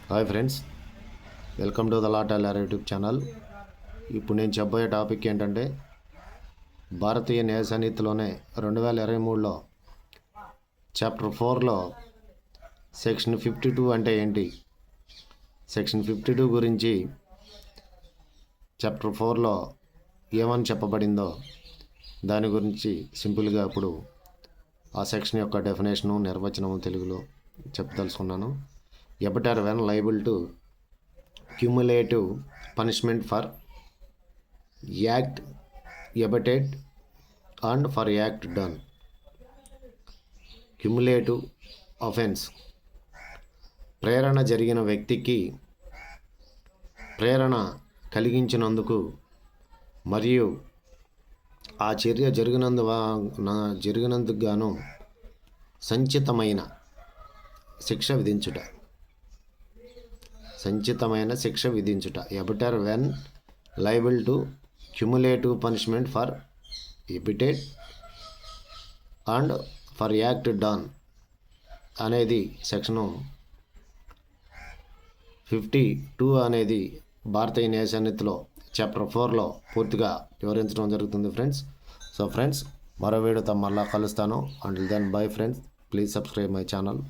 Hi friends, welcome to the law tailor YouTube channel. ఇప్పుడు నేను చెప్పబోయే టాపిక్ ఏంటంటే భారతీయ న్యాయ సన్నిధిలోనే 2023లో చాప్టర్ 4లో సెక్షన్ 52 అంటే ఏంటి, సెక్షన్ 52 గురించి చాప్టర్ 4లో ఏమని చెప్పబడిందో దాని గురించి సింపుల్గా ఇప్పుడు ఆ సెక్షన్ యొక్క డెఫినేషను నిర్వచనము తెలుగులో చెప్పదలుచుకున్నాను. Abettor when liable to cumulative punishment for act abetted and for act done. Cumulative offense ప్రేరణ జరిగిన వ్యక్తికి ప్రేరణ కలిగించినందుకు మరియు ఆ చర్య జరిగినందుకు గాను సంచితమైన శిక్ష విధించుట abettor when liable to cumulative punishment for abetted and for act done అనేది సెక్షను 52 అనేది భారతీయ న్యాయ సన్నిధిలో చాప్టర్ 4లో పూర్తిగా వివరించడం జరుగుతుంది ఫ్రెండ్స్. సో ఫ్రెండ్స్, మరో వీడియోతో మళ్ళా కలుస్తాను. Until then bye friends, please subscribe my channel.